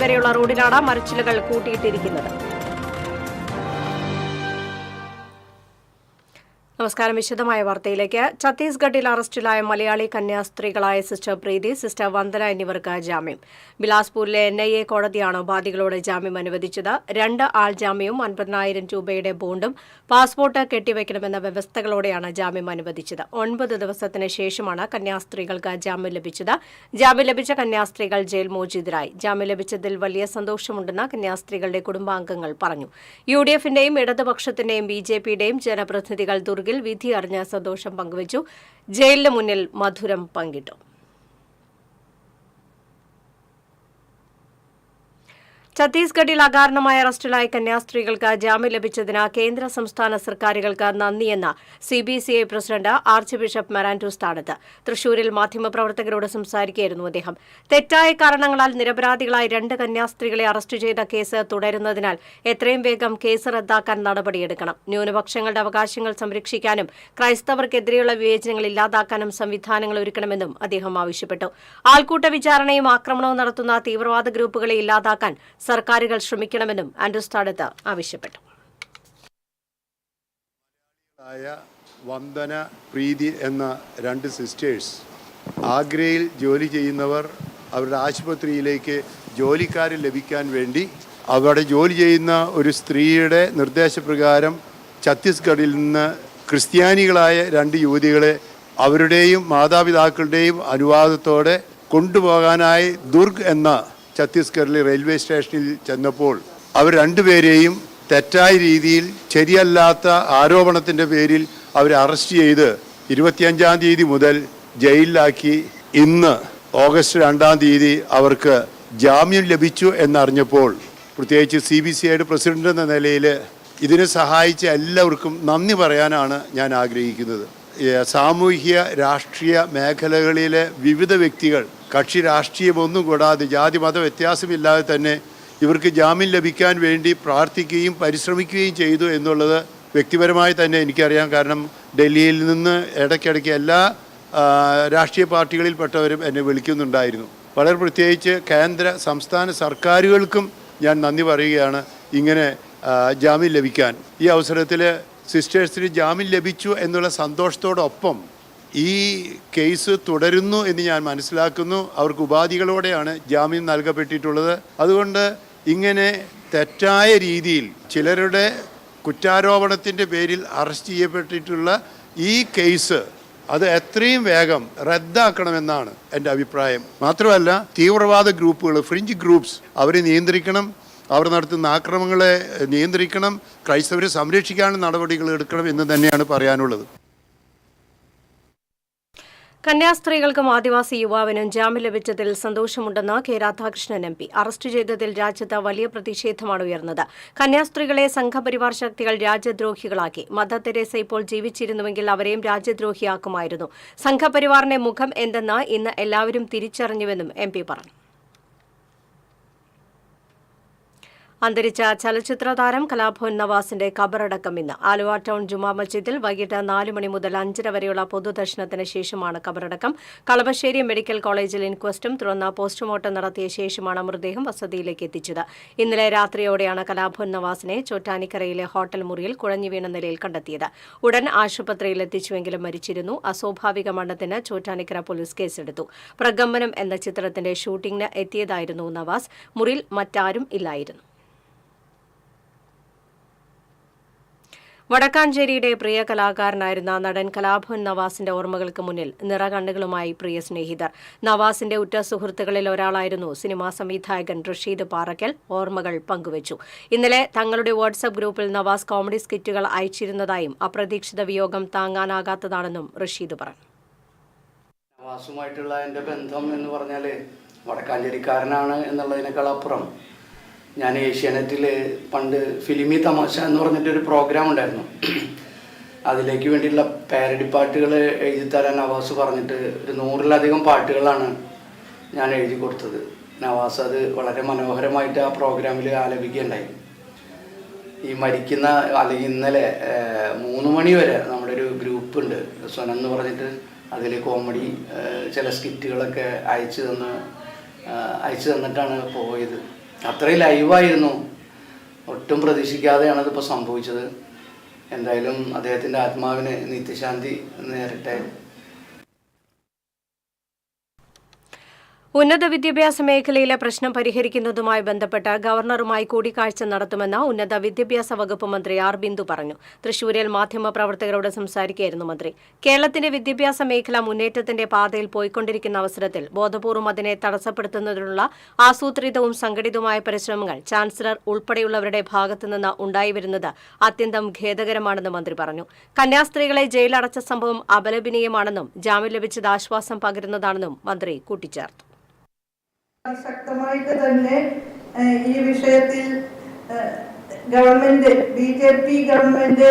വരെയുള്ള റോഡിലാണ് മരച്ചിലുകൾ കൂട്ടിയിട്ടിരിക്കുന്നത്. നമസ്കാരം. വിശദമായ വാർത്തയിലേക്ക്. ഛത്തീസ്ഗഡിൽ അറസ്റ്റിലായ മലയാളി കന്യാസ്ത്രീകളായ സിസ്റ്റർ പ്രീതി, സിസ്റ്റർ വന്ദന എന്നിവർക്ക് ജാമ്യം. ബിലാസ്പൂരിലെ NIA കോടതിയാണ് ഉപാധികളോട് ജാമ്യം അനുവദിച്ചത്. 2 ആൾ ജാമ്യവും 50,000 രൂപയുടെ ബോണ്ടും പാസ്പോർട്ട് കെട്ടിവയ്ക്കണമെന്ന വ്യവസ്ഥകളോടെയാണ് ജാമ്യം അനുവദിച്ചത്. 9 ദിവസത്തിന് ശേഷമാണ് കന്യാസ്ത്രീകൾക്ക് ജാമ്യം ലഭിച്ചത്. ജാമ്യം ലഭിച്ച കന്യാസ്ത്രീകൾ ജയിൽ മോചിതരായി. ജാമ്യം ലഭിച്ചതിൽ വലിയ സന്തോഷമുണ്ടെന്ന് കന്യാസ്ത്രീകളുടെ കുടുംബാംഗങ്ങൾ പറഞ്ഞു. UDF-ന്റെയും ഇടതുപക്ഷത്തിന്റെയും BJP-യുടെയും ജനപ്രതിനിധികൾ ദുർഗിൽ വിധി അറിഞ്ഞ സന്തോഷം പങ്കുവച്ചു. ജയിലിന് മുന്നിൽ മധുരം പങ്കിട്ടു. ഛത്തീസ്ഗഡിൽ അകാരണമായ അറസ്റ്റിലായ കന്യാസ്ത്രീകൾക്ക് ജാമ്യം ലഭിച്ചതിന് കേന്ദ്ര സംസ്ഥാന സർക്കാരുകൾക്ക് നന്ദിയെന്ന് CBCI പ്രസിഡന്റ് ആർച്ച് ബിഷപ്പ് മെറാൻഡൂസ് താണത്ത്. തൃശൂരിൽ മാധ്യമപ്രവർത്തകരോട് സംസാരിക്കുകയായിരുന്നു അദ്ദേഹം. തെറ്റായ കാരണങ്ങളാൽ നിരപരാധികളായ 2 കന്യാസ്ത്രീകളെ അറസ്റ്റ് ചെയ്ത കേസ് തുടരുന്നതിനാൽ എത്രയും വേഗം കേസ് റദ്ദാക്കാൻ നടപടിയെടുക്കണം. ന്യൂനപക്ഷങ്ങളുടെ അവകാശങ്ങൾ സംരക്ഷിക്കാനും ക്രൈസ്തവർക്കെതിരെയുള്ള വിവേചനങ്ങൾ ഇല്ലാതാക്കാനും സംവിധാനങ്ങൾ ഒരുക്കണമെന്നും അദ്ദേഹം ആവശ്യപ്പെട്ടു. ആൾക്കൂട്ട വിചാരണയും ആക്രമണവും നടത്തുന്ന തീവ്രവാദ ഗ്രൂപ്പുകളെ ഇല്ലാതാക്കാൻ സർക്കാരുകൾ ശ്രമിക്കണമെന്നും ആൻഡ്രൂസ് താഴത്ത് ആവശ്യപ്പെട്ടു. വന്ദന, പ്രീതി എന്ന 2 സിസ്റ്റേഴ്സ് ആഗ്രയിൽ ജോലി ചെയ്യുന്നവർ അവരുടെ ആശുപത്രിയിലേക്ക് ജോലിക്കാരെ ലഭിക്കാൻ വേണ്ടി അവിടെ ജോലി ചെയ്യുന്ന ഒരു സ്ത്രീയുടെ നിർദ്ദേശപ്രകാരം ഛത്തീസ്ഗഡിൽ നിന്ന് ക്രിസ്ത്യാനികളായ 2 യുവതികളെ അവരുടെയും മാതാപിതാക്കളുടെയും അനുവാദത്തോടെ കൊണ്ടുപോകാനായി ദുർഗ് എന്ന ഛത്തീസ്ഗഡിലെ റെയിൽവേ സ്റ്റേഷനിൽ ചെന്നപ്പോൾ അവർ 2 പേരെയും തെറ്റായ രീതിയിൽ ശരിയല്ലാത്ത ആരോപണത്തിൻ്റെ പേരിൽ അവരെ അറസ്റ്റ് ചെയ്ത് 25-ാം തീയതി മുതൽ ജയിലിലാക്കി. ഇന്ന് ഓഗസ്റ്റ് 2-ാം തീയതി അവർക്ക് ജാമ്യം ലഭിച്ചു എന്നറിഞ്ഞപ്പോൾ പ്രത്യേകിച്ച് CBCIയുടെ പ്രസിഡന്റ് എന്ന നിലയിൽ ഇതിനെ സഹായിച്ച എല്ലാവർക്കും നന്ദി പറയാനാണ് ഞാൻ ആഗ്രഹിക്കുന്നത്. സാമൂഹ്യ രാഷ്ട്രീയ മേഖലകളിലെ വിവിധ വ്യക്തികൾ കക്ഷി രാഷ്ട്രീയമൊന്നും കൂടാതെ ജാതി മത വ്യത്യാസമില്ലാതെ തന്നെ ഇവർക്ക് ജാമ്യം ലഭിക്കാൻ വേണ്ടി പ്രാർത്ഥിക്കുകയും പരിശ്രമിക്കുകയും ചെയ്തു എന്നുള്ളത് വ്യക്തിപരമായി തന്നെ എനിക്കറിയാം. കാരണം ഡൽഹിയിൽ നിന്ന് ഇടയ്ക്കിടയ്ക്ക് എല്ലാ രാഷ്ട്രീയ പാർട്ടികളിൽപ്പെട്ടവരും എന്നെ വിളിക്കുന്നുണ്ടായിരുന്നു. വളരെ പ്രത്യേകിച്ച് കേന്ദ്ര സംസ്ഥാന സർക്കാരുകൾക്കും ഞാൻ നന്ദി പറയുകയാണ് ഇങ്ങനെ ജാമ്യം ലഭിക്കാൻ. ഈ അവസരത്തിൽ സിസ്റ്റേഴ്സിന് ജാമ്യം ലഭിച്ചു എന്നുള്ള സന്തോഷത്തോടൊപ്പം ഈ കേസ് തുടരുന്നു എന്ന് ഞാൻ മനസ്സിലാക്കുന്നു. അവർക്ക് ഉപാധികളോടെയാണ് ജാമ്യം നൽകപ്പെട്ടിട്ടുള്ളത്. അതുകൊണ്ട് ഇങ്ങനെ തെറ്റായ രീതിയിൽ ചിലരുടെ കുറ്റാരോപണത്തിൻ്റെ പേരിൽ അറസ്റ്റ് ചെയ്യപ്പെട്ടിട്ടുള്ള ഈ കേസ് അത് എത്രയും വേഗം റദ്ദാക്കണമെന്നാണ് എൻ്റെ അഭിപ്രായം. മാത്രമല്ല തീവ്രവാദ ഗ്രൂപ്പുകൾ, ഫ്രിഞ്ച് ഗ്രൂപ്പ്സ് അവരെ നിയന്ത്രിക്കണം, അവർ നടത്തുന്ന ആക്രമണങ്ങളെ നിയന്ത്രിക്കണം, ക്രൈസ്തവരെ സംരക്ഷിക്കാനുള്ള നടപടികൾ എടുക്കണം എന്ന് തന്നെയാണ് പറയാനുള്ളത്. കന്യാസ്ത്രീകൾക്കും ആദിവാസി യുവാവിനും ജാമ്യം ലഭിച്ചതിൽ സന്തോഷമുണ്ടെന്ന് K. രാധാകൃഷ്ണൻ MP. അറസ്റ്റ് ചെയ്തതിൽ രാജ്യത്ത് വലിയ പ്രതിഷേധമാണ് ഉയർന്നത്. കന്യാസ്ത്രീകളെ സംഘപരിവാർ ശക്തികൾ രാജ്യദ്രോഹികളാക്കി. മദർ തെരേസ ഇപ്പോൾ ജീവിച്ചിരുന്നുവെങ്കിൽ അവരെയും രാജ്യദ്രോഹിയാക്കുമായിരുന്നു. സംഘപരിവാറിന്റെ മുഖം എന്തെന്ന് ഇന്ന് എല്ലാവരും തിരിച്ചറിഞ്ഞുവെന്നും MP പറഞ്ഞു. അന്തരിച്ച ചലച്ചിത്ര താരം കലാഭവൻ നവാസിന്റെ ഖബറടക്കം ഇന്ന് ആലുവ ടൗൺ ജുമാ മസ്ജിദിൽ വൈകിട്ട് 4 മണി മുതൽ 5:30 വരെയുള്ള പൊതുദർശനത്തിന് ശേഷമാണ് ഖബറടക്കം. കളമശ്ശേരി മെഡിക്കൽ കോളേജിൽ ഇൻക്വസ്റ്റും തുടർന്ന് പോസ്റ്റ്മോർട്ടം നടത്തിയ ശേഷമാണ് മൃതദേഹം വസതിയിലേക്ക് എത്തിച്ചത്. ഇന്നലെ രാത്രിയോടെയാണ് കലാഭവൻ നവാസിനെ ചോറ്റാനിക്കരയിലെ ഹോട്ടൽ മുറിയിൽ കുഴഞ്ഞു വീണ നിലയിൽ കണ്ടെത്തിയത്. ഉടൻ ആശുപത്രിയിൽ എത്തിച്ചുവെങ്കിലും മരിച്ചിരുന്നു. അസ്വാഭാവിക മരണത്തിന് ചോറ്റാനിക്കര പോലീസ് കേസെടുത്തു. പ്രകമ്പനം എന്ന ചിത്രത്തിന്റെ ഷൂട്ടിംഗിന് എത്തിയതായിരുന്നു നവാസ്. മുറിയിൽ മറ്റാരും ഇല്ലായിരുന്നു. വടക്കാഞ്ചേരിയുടെ പ്രിയ കലാകാരനായിരുന്ന നടൻ കലാഭവൻ നവാസിന്റെ ഓർമ്മകൾക്ക് മുന്നിൽ നിറകണ്ണുകളുമായി പ്രിയ സ്നേഹിതർ. നവാസിന്റെ ഉറ്റ സുഹൃത്തുക്കളിൽ ഒരാളായിരുന്നു സിനിമാ സംവിധായകൻ റഷീദ് പാറക്കൽ. ഓർമ്മകൾ പങ്കുവച്ചു. ഇന്നലെ തങ്ങളുടെ വാട്സ്ആപ്പ് ഗ്രൂപ്പിൽ നവാസ് കോമഡി സ്കിറ്റുകൾ അയച്ചിരുന്നതായും അപ്രതീക്ഷിത വിയോഗം താങ്ങാനാകാത്തതാണെന്നും റഷീദ് പറഞ്ഞു. നവാസുമായിട്ടുള്ള എൻ്റെ ബന്ധം എന്ന് പറഞ്ഞാൽ വടക്കാഞ്ചേരിക്കാരനാണ് എന്നുള്ളതിനേക്കാൾ അപ്പുറം ഞാൻ ഏഷ്യാനെറ്റിൽ പണ്ട് ഫിലിമി തമാശ എന്ന് പറഞ്ഞിട്ടൊരു പ്രോഗ്രാം ഉണ്ടായിരുന്നു. അതിലേക്ക് വേണ്ടിയിട്ടുള്ള പാരഡി പാട്ടുകൾ എഴുതിത്തരാൻ നവാസ് പറഞ്ഞിട്ട് ഒരു 100-ലധികം പാട്ടുകളാണ് ഞാൻ എഴുതി കൊടുത്തത്. നവാസ് അത് വളരെ മനോഹരമായിട്ട് ആ പ്രോഗ്രാമിൽ ആലപിക്കുകയുണ്ടായി. ഈ മരിക്കുന്ന അല്ലെങ്കിൽ ഇന്നലെ 3 മണി വരെ നമ്മുടെ ഒരു ഗ്രൂപ്പുണ്ട് സ്വനം എന്ന് പറഞ്ഞിട്ട്, അതിൽ കോമഡി ചില സ്കിറ്റുകളൊക്കെ അയച്ചു തന്ന് അയച്ചു തന്നിട്ടാണ് പോയത്. അത്രയും ലൈവായിരുന്നു. ഒട്ടും പ്രതീക്ഷിക്കാതെയാണ് ഇതിപ്പോൾ സംഭവിച്ചത്. എന്തായാലും അദ്ദേഹത്തിൻ്റെ ആത്മാവിന് നിത്യശാന്തി നേരട്ടെ. ഉന്നത വിദ്യാഭ്യാസ മേഖലയിലെ പ്രശ്നം പരിഹരിക്കുന്നതുമായി ബന്ധപ്പെട്ട് ഗവർണറുമായി കൂടിക്കാഴ്ച നടത്തുമെന്ന് ഉന്നത വിദ്യാഭ്യാസ വകുപ്പ് മന്ത്രി ആർ ബിന്ദു പറഞ്ഞു. തൃശൂരിൽ മാധ്യമപ്രവർത്തകരോട് സംസാരിക്കുകയായിരുന്നു മന്ത്രി. കേരളത്തിന്റെ വിദ്യാഭ്യാസ മേഖല മുന്നേറ്റത്തിന്റെ പാതയിൽ പോയിക്കൊണ്ടിരിക്കുന്ന അവസരത്തിൽ ബോധപൂർവം അതിനെ തടസ്സപ്പെടുത്തുന്നതിനുള്ള ആസൂത്രിതവും സംഘടിതവുമായ പരിശ്രമങ്ങൾ ചാൻസലർ ഉൾപ്പെടെയുള്ളവരുടെ ഭാഗത്തുനിന്ന് ഉണ്ടായിവരുന്നത് അത്യന്തം ഖേദകരമാണെന്ന് മന്ത്രി പറഞ്ഞു. കന്യാസ്ത്രീകളെ ജയിലടച്ച സംഭവം അപലപനീയമാണെന്നും ജാമ്യം ലഭിച്ചത് ആശ്വാസം പകരുന്നതാണെന്നും മന്ത്രി കൂട്ടിച്ചേർത്തു. ശക്തമായിട്ട് തന്നെ ഈ വിഷയത്തിൽ ഗവൺമെന്റ് BJP ഗവൺമെന്റ്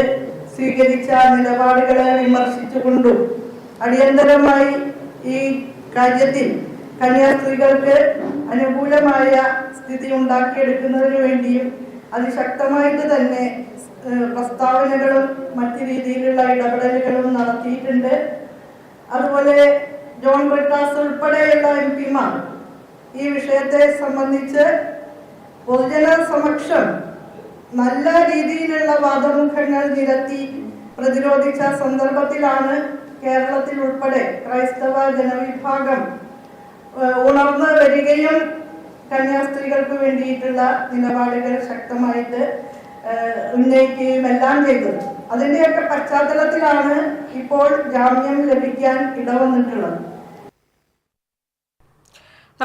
സ്വീകരിച്ച നിലപാടുകളെ വിമർശിച്ചുകൊണ്ടും അടിയന്തരമായി ഈ കാര്യത്തിൽ കന്യാസ്ത്രീകൾക്ക് അനുകൂലമായ സ്ഥിതി ഉണ്ടാക്കിയെടുക്കുന്നതിന് വേണ്ടിയും അതിശക്തമായിട്ട് തന്നെ പ്രസ്താവനകളും മറ്റു രീതിയിലുള്ള ഇടപെടലുകളും നടത്തിയിട്ടുണ്ട്. അതുപോലെ ജോൺ ബ്രിട്ടാസ് ഉൾപ്പെടെയുള്ള MP-മാർ ഈ വിഷയത്തെ സംബന്ധിച്ച് പൊതുജന സമക്ഷം നല്ല രീതിയിലുള്ള വാദമുഖങ്ങൾ നിരത്തി പ്രതിരോധിച്ച സന്ദർഭത്തിലാണ് കേരളത്തിൽ ഉൾപ്പെടെ ക്രൈസ്തവ ജനവിഭാഗം ഉണർന്നു വരികയും കന്യാസ്ത്രീകൾക്ക് വേണ്ടിയിട്ടുള്ള നിലപാടുകൾ ശക്തമായിട്ട് ഉന്നയിക്കുകയും എല്ലാം ചെയ്തത്. അതിൻ്റെയൊക്കെ പശ്ചാത്തലത്തിലാണ് ഇപ്പോൾ ജാമ്യം ലഭിക്കാൻ ഇടവന്നിട്ടുള്ളത്.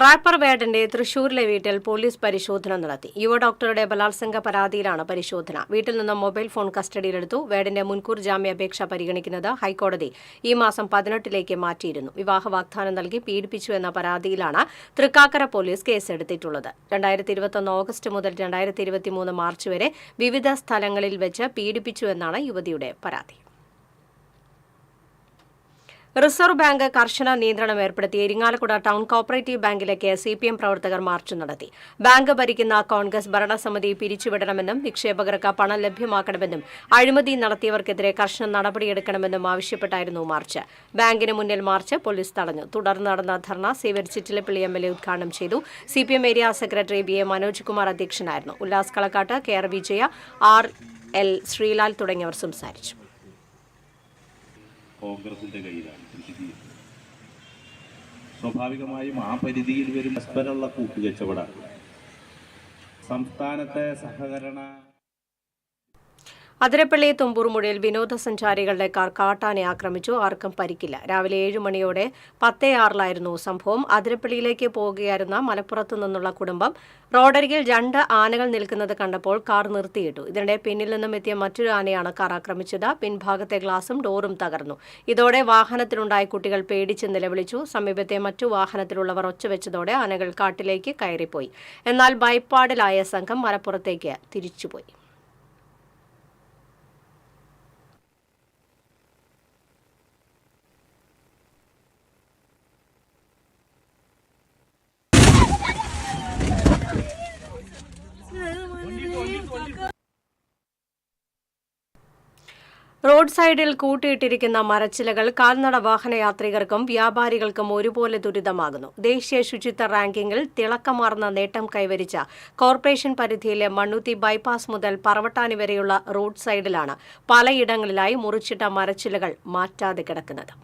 റാപ്പർ വേടന്റെ തൃശൂരിലെ വീട്ടിൽ പോലീസ് പരിശോധന നടത്തി. യുവ ഡോക്ടറുടെ ബലാത്സംഗ പരാതിയിലാണ് പരിശോധന. വീട്ടിൽ നിന്ന് മൊബൈൽ ഫോൺ കസ്റ്റഡിയിലെടുത്തു. വേടന്റെ മുൻകൂർ ജാമ്യാപേക്ഷ പരിഗണിക്കുന്നത് ഹൈക്കോടതി ഈ മാസം 18 മാറ്റിയിരുന്നു. വിവാഹ വാഗ്ദാനം നൽകി പീഡിപ്പിച്ചു എന്ന പരാതിയിലാണ് തൃക്കാക്കര പോലീസ് കേസെടുത്തിട്ടുള്ളത്. 2021 ഓഗസ്റ്റ് മുതൽ 2023 മാർച്ച് വരെ വിവിധ സ്ഥലങ്ങളിൽ വെച്ച് പീഡിപ്പിച്ചു എന്നാണ് യുവതിയുടെ പരാതി. റിസർവ് ബാങ്ക് കർശന നിയന്ത്രണം ഏർപ്പെടുത്തി ഇരിങ്ങാലക്കുട ടൗൺ കോപ്പറേറ്റീവ് ബാങ്കിലേക്ക് CPM പ്രവർത്തകർ മാർച്ച് നടത്തി. ബാങ്ക് ഭരിക്കുന്ന കോൺഗ്രസ് ഭരണസമിതി പിരിച്ചുവിടണമെന്നും നിക്ഷേപകർക്ക് പണം ലഭ്യമാക്കണമെന്നും അഴിമതി നടത്തിയവർക്കെതിരെ കർശന നടപടിയെടുക്കണമെന്നും ആവശ്യപ്പെട്ടായിരുന്നു മാർച്ച്. ബാങ്കിന് മുന്നിൽ മാർച്ച് പോലീസ് തടഞ്ഞു. തുടർന്ന് നടന്ന ധർണ സേവ്യർ ചിറ്റിലപ്പള്ളി MLA ഉദ്ഘാടനം ചെയ്തു. CPM area secretary BA Manoj Kumar അധ്യക്ഷനായിരുന്നു. ഉല്ലാസ് കളക്കാട്ട്, KR വിജയ, RL ശ്രീലാൽ തുടങ്ങിയവർ സംസാരിച്ചു. കോൺഗ്രസിന്റെ കയ്യിലാണ് സ്വാഭാവികമായും ആ പരിധിയിൽ വരും പരസ്പരമുള്ള കൂട്ടുകച്ചവടമാണ്. സംസ്ഥാനത്തെ സഹകരണ അതിരപ്പള്ളി തുമ്പൂർമുടിയിൽ വിനോദസഞ്ചാരികളുടെ കാർ കാട്ടാനെ ആക്രമിച്ചു. ആർക്കും പരിക്കില്ല. രാവിലെ 7 മണിയോടെ 10:06 സംഭവം. അതിരപ്പള്ളിയിലേക്ക് പോകുകയായിരുന്ന മലപ്പുറത്തു നിന്നുള്ള കുടുംബം റോഡരികിൽ 2 ആനകൾ നിൽക്കുന്നത് കണ്ടപ്പോൾ കാർ നിർത്തിയിട്ടു. ഇതിനിടെ പിന്നിൽ നിന്നും എത്തിയ മറ്റൊരു ആനയാണ് കാർ ആക്രമിച്ചത്. പിൻഭാഗത്തെ ഗ്ലാസും ഡോറും തകർന്നു. ഇതോടെ വാഹനത്തിലുണ്ടായ കുട്ടികൾ പേടിച്ച് നിലവിളിച്ചു. സമീപത്തെ മറ്റു വാഹനത്തിലുള്ളവർ ഒച്ചവെച്ചതോടെ ആനകൾ കാട്ടിലേക്ക് കയറിപ്പോയി. എന്നാൽ ഭയപ്പാടിലായ സംഘം മലപ്പുറത്തേക്ക് തിരിച്ചുപോയി. റോഡ് സൈഡിൽ കൂട്ടിയിട്ടിരിക്കുന്ന മരച്ചിലകൾ കാൽനട വാഹനയാത്രികർക്കും വ്യാപാരികൾക്കും ഒരുപോലെ ദുരിതമാകുന്നു. ദേശീയ ശുചിത്വ റാങ്കിങ്ങിൽ തിളക്കമാർന്ന നേട്ടം കൈവരിച്ച കോർപ്പറേഷൻ പരിധിയിലെ മണ്ണുത്തി ബൈപ്പാസ് മുതൽ പറവട്ടാനി വരെയുള്ള റോഡ് സൈഡിലാണ് പലയിടങ്ങളിലായി മുറിച്ചിട്ട മരച്ചിലകൾ മാറ്റാതെ കിടക്കുന്നത്.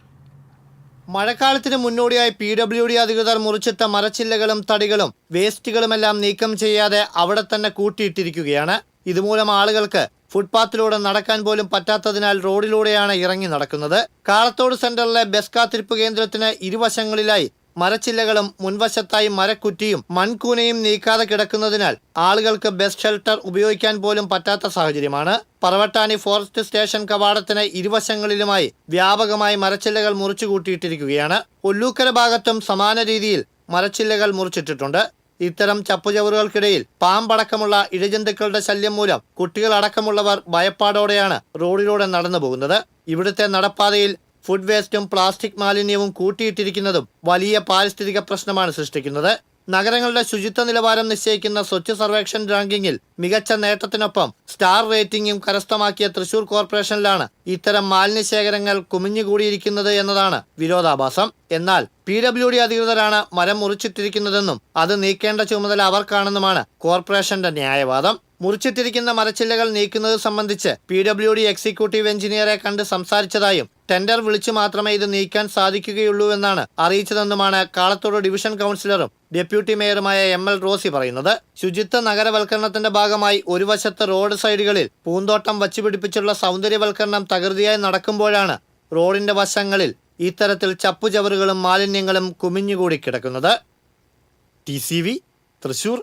മഴക്കാലത്തിന് മുന്നോടിയായി PWD അധികൃതർ മുറിച്ചിട്ട മരച്ചില്ലകളും തടികളും വേസ്റ്റുകളുമെല്ലാം നീക്കം ചെയ്യാതെ അവിടെ തന്നെ കൂട്ടിയിട്ടിരിക്കുകയാണ്. ഇതുമൂലം ആളുകൾക്ക് ഫുട്പാത്തിലൂടെ നടക്കാൻ പോലും പറ്റാത്തതിനാൽ റോഡിലൂടെയാണ് ഇറങ്ങി നടക്കുന്നത്. കാളത്തോട് സെന്ററിലെ ബസ് കാത്തിരിപ്പ് കേന്ദ്രത്തിന് ഇരുവശങ്ങളിലായി മരച്ചില്ലകളും മുൻവശത്തായി മരക്കുറ്റിയും മൺകൂനയും നീക്കാതെ കിടക്കുന്നതിനാൽ ആളുകൾക്ക് ബസ് ഷെൽട്ടർ ഉപയോഗിക്കാൻ പോലും പറ്റാത്ത സാഹചര്യമാണ്. പറവട്ടാനി ഫോറസ്റ്റ് സ്റ്റേഷൻ കവാടത്തിന് ഇരുവശങ്ങളിലുമായി വ്യാപകമായി മരച്ചില്ലകൾ മുറിച്ചു കൂട്ടിയിട്ടിരിക്കുകയാണ്. ഒല്ലൂക്കര ഭാഗത്തും സമാന രീതിയിൽ മരച്ചില്ലകൾ മുറിച്ചിട്ടിട്ടുണ്ട്. ഇത്തരം ചപ്പുചവറുകൾക്കിടയിൽ പാമ്പടക്കമുള്ള ഇഴജന്തുക്കളുടെ ശല്യം മൂലം കുട്ടികളടക്കമുള്ളവർ ഭയപ്പാടോടെയാണ് റോഡിലൂടെ നടന്നു പോകുന്നത്. ഇവിടുത്തെ നടപ്പാതയിൽ ഫുഡ് വേസ്റ്റും പ്ലാസ്റ്റിക് മാലിന്യവും കൂട്ടിയിട്ടിരിക്കുന്നതും വലിയ പാരിസ്ഥിതിക പ്രശ്നമാണ് സൃഷ്ടിക്കുന്നത്. നഗരങ്ങളുടെ ശുചിത്വ നിലവാരം നിശ്ചയിക്കുന്ന സ്വച്ഛ് സർവേക്ഷൺ റാങ്കിങ്ങിൽ മികച്ച നേട്ടത്തിനൊപ്പം സ്റ്റാർ റേറ്റിംഗും കരസ്ഥമാക്കിയ തൃശൂർ കോർപ്പറേഷനിലാണ് ഇത്തരം മാലിന്യശേഖരങ്ങൾ കുമിഞ്ഞുകൂടിയിരിക്കുന്നത് എന്നതാണ് വിരോധാഭാസം. എന്നാൽ PWD അധികൃതരാണ് മരം മുറിച്ചിട്ടിരിക്കുന്നതെന്നും അത് നീക്കേണ്ട ചുമതല അവർക്കാണെന്നുമാണ് കോർപ്പറേഷന്റെ ന്യായവാദം. മുറിച്ചിട്ടിരിക്കുന്ന മരച്ചില്ലകൾ നീക്കുന്നത് സംബന്ധിച്ച് PWD എക്സിക്യൂട്ടീവ് എഞ്ചിനീയറെ കണ്ട് സംസാരിച്ചതായും ടെൻഡർ വിളിച്ചു മാത്രമേ ഇത് നീക്കാൻ സാധിക്കുകയുള്ളൂ എന്നാണ് അറിയിച്ചതെന്നുമാണ് കാളത്തോട് ഡിവിഷൻ കൗൺസിലറും ഡെപ്യൂട്ടി മേയറുമായ ML റോസി പറയുന്നത്. ശുചിത്വ നഗരവൽക്കരണത്തിന്റെ ഭാഗമായി ഒരു വശത്ത് റോഡ് സൈഡുകളിൽ പൂന്തോട്ടം വച്ചുപിടിപ്പിച്ചുള്ള സൗന്ദര്യവൽക്കരണം തകൃതിയായി നടക്കുമ്പോഴാണ് റോഡിന്റെ വശങ്ങളിൽ ഇത്തരത്തിൽ ചപ്പുചവറുകളും മാലിന്യങ്ങളും കുമിഞ്ഞുകൂടി കിടക്കുന്നത്. TCV തൃശൂർ.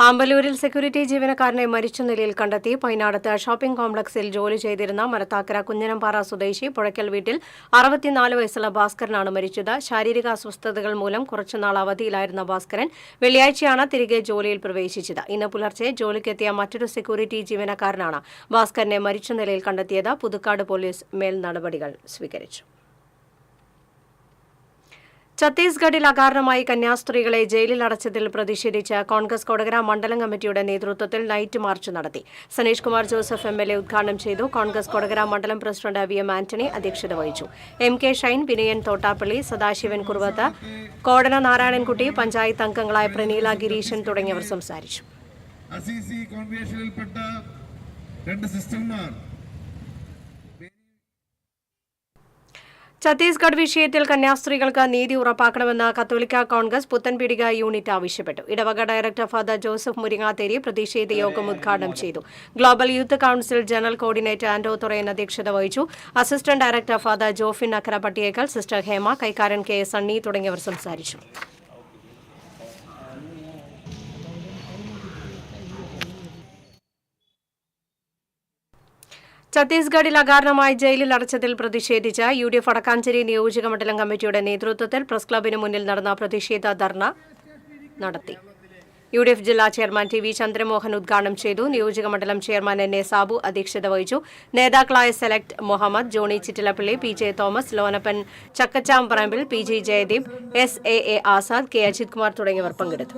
ആമ്പല്ലൂരിൽ സെക്യൂരിറ്റി ജീവനക്കാരനെ മരിച്ച നിലയിൽ കണ്ടെത്തി. പൈനാടത്ത് ഷോപ്പിംഗ് കോംപ്ലക്സിൽ ജോലി ചെയ്തിരുന്ന മരത്താക്കര കുഞ്ഞനംപാറ സ്വദേശി പുഴയ്ക്കൽ വീട്ടിൽ 64 വയസ്സുള്ള ഭാസ്കരനാണ് മരിച്ചത്. ശാരീരിക അസ്വസ്ഥതകൾ മൂലം കുറച്ചുനാൾ അവധിയിലായിരുന്ന ഭാസ്കരൻ വെള്ളിയാഴ്ചയാണ് തിരികെ ജോലിയിൽ പ്രവേശിച്ചത്. ഇന്ന് പുലർച്ചെ ജോലിക്കെത്തിയ മറ്റൊരു സെക്യൂരിറ്റി ജീവനക്കാരനാണ് ഭാസ്കരനെ മരിച്ച നിലയിൽ കണ്ടെത്തിയത്. പുതുക്കാട് പോലീസ് മേൽ നടപടികൾ സ്വീകരിച്ചു. ഛത്തീസ്ഗഡിൽ അകാരണമായി കന്യാസ്ത്രീകളെ ജയിലിൽ അടച്ചതിൽ പ്രതിഷേധിച്ച് കോൺഗ്രസ് കൊടകര മണ്ഡലം കമ്മിറ്റിയുടെ നേതൃത്വത്തിൽ നൈറ്റ് മാർച്ച് നടത്തി. സനീഷ് കുമാർ ജോസഫ് MLA ഉദ്ഘാടനം ചെയ്തു. കോൺഗ്രസ് കൊടകര മണ്ഡലം പ്രസിഡന്റ് VM ആന്റണി അധ്യക്ഷത വഹിച്ചു. MK ഷൈൻ, വിനയൻ തോട്ടാപ്പള്ളി, സദാശിവൻ കുറുവത്ത്, കോടന നാരായണൻകുട്ടി, പഞ്ചായത്ത് അംഗങ്ങളായ പ്രനീല ഗിരീശൻ തുടങ്ങിയവർ സംസാരിച്ചു. ഛത്തീസ്ഗഡ് വിഷയത്തിൽ കന്യാസ്ത്രീകൾക്ക് നീതി ഉറപ്പാക്കണമെന്ന് കത്തോലിക്ക കോൺഗ്രസ് പുത്തൻപീടിക യൂണിറ്റ് ആവശ്യപ്പെട്ടു. ഇടവക ഡയറക്ടർ ഫാദർ ജോസഫ് മുരിങ്ങാത്തേരി പ്രതിഷേധ യോഗം ഉദ്ഘാടനം ചെയ്തു. Global youth council general coordinator Ando Thurayan അധ്യക്ഷത വഹിച്ചു. Assistant director father Jofin Akkara Pattiyekkal, sister Hema, കൈക്കാരൻ KS സണ്ണി തുടങ്ങിയവർ സംസാരിച്ചു. ഛത്തീസ്ഗഡിൽ അകാരണമായി ജയിലിൽ അടച്ചതിൽ പ്രതിഷേധിച്ച് UDF വടക്കാഞ്ചേരി നിയോജക മണ്ഡലം കമ്മിറ്റിയുടെ നേതൃത്വത്തിൽ പ്രസ് ക്ലബിന് മുന്നിൽ നടന്ന പ്രതിഷേധ ധർണ നടത്തി. UDF ജില്ലാ ചെയർമാൻ TV ചന്ദ്രമോഹൻ ഉദ്ഘാടനം ചെയ്തു. നിയോജക മണ്ഡലം ചെയർമാൻ NA സാബു അധ്യക്ഷത വഹിച്ചു. നേതാക്കളായ സെലക്ട് Muhammad, Johnny Chittilappally, PJ Thomas, Lonappan Chakkachamparambil, PG Jayadeep, SAA Azad, K Ajith Kumar തുടങ്ങിയവർ പങ്കെടുത്തു.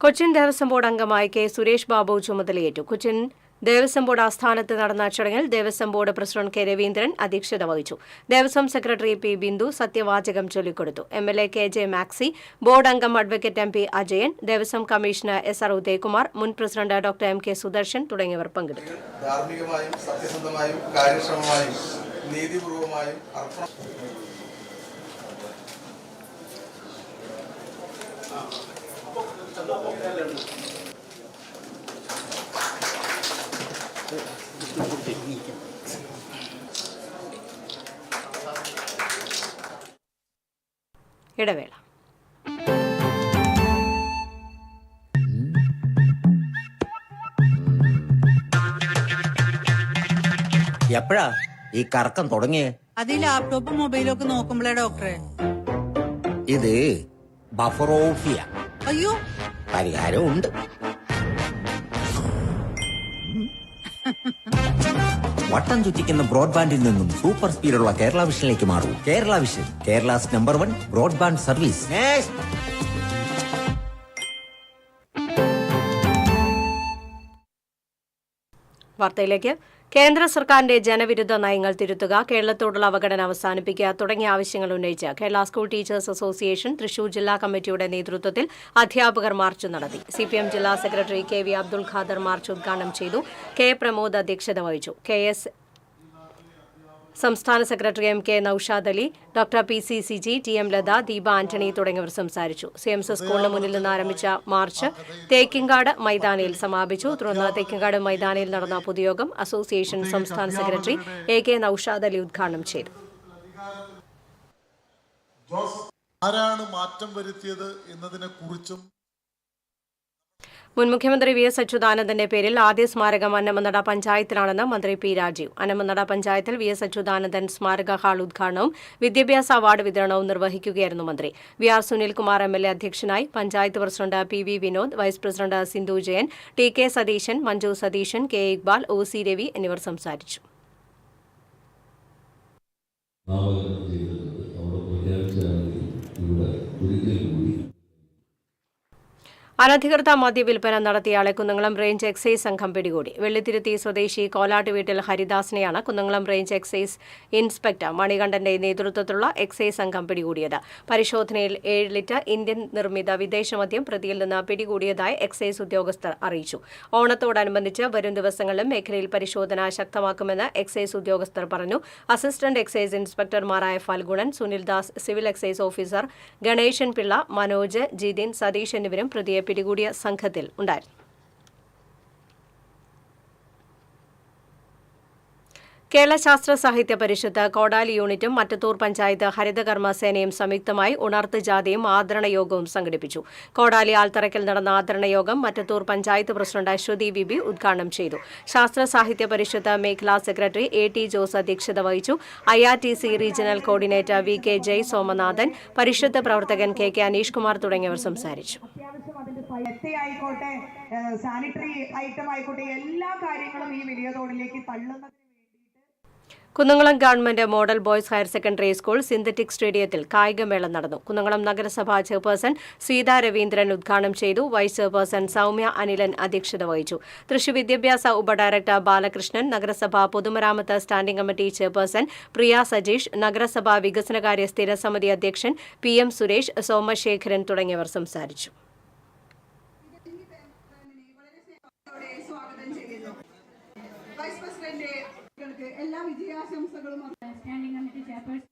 കൊച്ചിൻ ദേവസ്വം ബോർഡ് അംഗമായി K സുരേഷ് ബാബു ചുമതലയേറ്റു. കൊച്ചിൻ ദേവസ്വം ബോർഡ് ആസ്ഥാനത്ത് നടന്ന ചടങ്ങിൽ Devaswom board president K Raveendran അധ്യക്ഷത വഹിച്ചു. ദേവസ്വം സെക്രട്ടറി P ബിന്ദു സത്യവാചകം ചൊല്ലിക്കൊടുത്തു. MLA KJ മാക്സി, ബോർഡ് അംഗം advocate MP Ajayan, Devaswom commissioner SR Udayakumar, മുൻ പ്രസിഡന്റ് ഡോക്ടർ MK സുദർശൻ തുടങ്ങിയവർ പങ്കെടുത്തു. ധാർമ്മികമായും സത്യസന്ധമായും കാര്യക്ഷമമായും നീതിപൂർവമായും ഇടവേള. എപ്പോഴാ ഈ കറക്കം തുടങ്ങിയേ? അത് ഈ ലാപ്ടോപ്പും മൊബൈലും ഒക്കെ നോക്കുമ്പോഴേ ഡോക്ടറെ. ഇത് ബഫറോഫിയ. അയ്യോ, പരിഹാരമുണ്ട്. വട്ടം ചുറ്റിക്കുന്ന ബ്രോഡ്ബാൻഡിൽ നിന്നും സൂപ്പർ സ്പീഡുള്ള കേരള വിഷനിലേക്ക് മാറൂ. Kerala vision, Kerala's #1 broadband service. വാർത്തയിലേക്ക്. കേന്ദ്ര സർക്കാരിന്റെ ജനവിരുദ്ധ നയങ്ങൾ തിരുത്തുക, കേരളത്തോടുള്ള അവഗണന അവസാനിപ്പിക്കുക തുടങ്ങിയ ആവശ്യങ്ങൾ ഉന്നയിച്ച് Kerala school teachers association Thrissur ജില്ലാ കമ്മിറ്റിയുടെ നേതൃത്വത്തിൽ അധ്യാപകർ മാർച്ച് നടത്തി. CPM ജില്ലാ secretary KV Abdul Khader march ഉദ്ഘാടനം ചെയ്തു. K പ്രമോദ് അധ്യക്ഷത വഹിച്ചു. KS സംസ്ഥാന secretary MK Naushad Ali, doctor PCCG, TM Latha, Deepa Antony തുടങ്ങിയവർ സംസാരിച്ചു. CMS സ്കൂളിന് മുന്നിൽ നിന്ന് ആരംഭിച്ച മാർച്ച് തേക്കിങ്കാട് മൈതാനിയിൽ സമാപിച്ചു. തുടർന്ന് തേക്കിങ്കാട് മൈതാനിയിൽ നടന്ന പൊതുയോഗം അസോസിയേഷൻ സംസ്ഥാന സെക്രട്ടറി AK നൌഷാദ് അലി ഉദ്ഘാടനം ചെയ്തു. ആരാണ് മാറ്റം വരുത്തിയത് എന്നതിനെ കുറിച്ചും മുൻ മുഖ്യമന്ത്രി VS അച്യുതാനന്ദന്റെ പേരിൽ ആദ്യ സ്മാരകം അന്നമനട പഞ്ചായത്തിലാണെന്ന് മന്ത്രി P രാജീവ്. അന്നമനട പഞ്ചായത്തിൽ VS അച്യുതാനന്ദൻ സ്മാരക ഹാൾ ഉദ്ഘാടനവും വിദ്യാഭ്യാസ അവാർഡ് വിതരണവും നിർവഹിക്കുകയായിരുന്നു മന്ത്രി. VR സുനിൽകുമാർ MLA അധ്യക്ഷനായി. Panchayat president PV Vinod, vice president Sindhu Jayan, TK Satheesan, Manju Satheesan, K Iqbal, OC Ravi എന്നിവർ സംസാരിച്ചു. അനധികൃത മദ്യവിൽപ്പന നടത്തിയയാളെ കുന്നംകുളം റേഞ്ച് എക്സൈസ് സംഘം പിടികൂടി. വെള്ളിത്തിരുത്തി സ്വദേശി കോലാട്ട് വീട്ടിൽ ഹരിദാസിനെയാണ് കുന്നംകുളം റേഞ്ച് എക്സൈസ് ഇൻസ്പെക്ടർ മണികണ്ഠന്റെ നേതൃത്വത്തിലുള്ള എക്സൈസ് സംഘം പിടികൂടിയത്. പരിശോധനയിൽ 7 ലിറ്റർ ഇന്ത്യൻ നിർമ്മിത വിദേശമദ്യം പ്രതിയിൽ നിന്ന് പിടികൂടിയതായി എക്സൈസ് ഉദ്യോഗസ്ഥർ അറിയിച്ചു. ഓണത്തോടനുബന്ധിച്ച് വരും ദിവസങ്ങളിലും മേഖലയിൽ പരിശോധന ശക്തമാക്കുമെന്ന് എക്സൈസ് ഉദ്യോഗസ്ഥർ പറഞ്ഞു. അസിസ്റ്റന്റ് എക്സൈസ് ഇൻസ്പെക്ടർമാരായ Phalgunan, Sunildas, civil excise officer Ganesan Pillai, Manoj, Jithin, Satheesh എന്നിവരും പ്രതിയെ പിടികൂടിയ സംഘത്തിൽ ഉണ്ടായിരുന്നു. കേരള ശാസ്ത്ര സാഹിത്യ പരിഷത്ത് കോടാലി യൂണിറ്റും മറ്റത്തൂർ പഞ്ചായത്ത് ഹരിതകർമ്മ സേനയും സംയുക്തമായി ഉണർത്ത് ജാഥയും ആദരണ യോഗവും സംഘടിപ്പിച്ചു. കോടാലി ആൽത്തറയ്ക്കൽ നടന്ന ആദരണ യോഗം മറ്റത്തൂർ പഞ്ചായത്ത് പ്രസിഡന്റ് അശ്വതി വിബി ഉദ്ഘാടനം ചെയ്തു. ശാസ്ത്ര സാഹിത്യ പരിഷത്ത് മേഖലാ സെക്രട്ടറി A.T. ജോസ് അധ്യക്ഷത വഹിച്ചു. IRTC റീജിയണൽ കോർഡിനേറ്റർ VK ജയ് സോമനാഥൻ, പരിഷത്ത് പ്രവർത്തകൻ KK അനീഷ് കുമാർ തുടങ്ങിയവർ സംസാരിച്ചു. ആയിക്കോട്ടെ, സാനിറ്ററി ഐറ്റം ആയിക്കോട്ടെ, എല്ലാ കാര്യങ്ങളും ഈ വലിയ തോടിലേക്ക് തള്ളുന്നത്. Kunnamkulam government model boys higher secondary school synthetic സ്റ്റേഡിയത്തിൽ കായികമേള നടന്നു. കുന്നംകുളം നഗരസഭാ ചെയർപേഴ്സൺ സീതാ രവീന്ദ്രൻ ഉദ്ഘാടനം ചെയ്തു. വൈസ് ചെയർപേഴ്സൺ സൗമ്യ അനിലൻ അധ്യക്ഷത വഹിച്ചു. തൃശൂർ വിദ്യാഭ്യാസ ഉപഡയറക്ടർ ബാലകൃഷ്ണൻ, നഗരസഭാ പൊതുമരാമത്ത് സ്റ്റാൻഡിംഗ് കമ്മിറ്റി ചെയർപേഴ്സൺ പ്രിയ സജീഷ്, നഗരസഭാ വികസനകാര്യ സ്ഥിരസമിതി അധ്യക്ഷൻ PM സുരേഷ്, സോമശേഖരൻ തുടങ്ങിയവർ സംസാരിച്ചു. എല്ലാ വിജയാശംസകളും സ്റ്റാൻഡിംഗ് കമ്മിറ്റി ചെയർപേഴ്സൺ.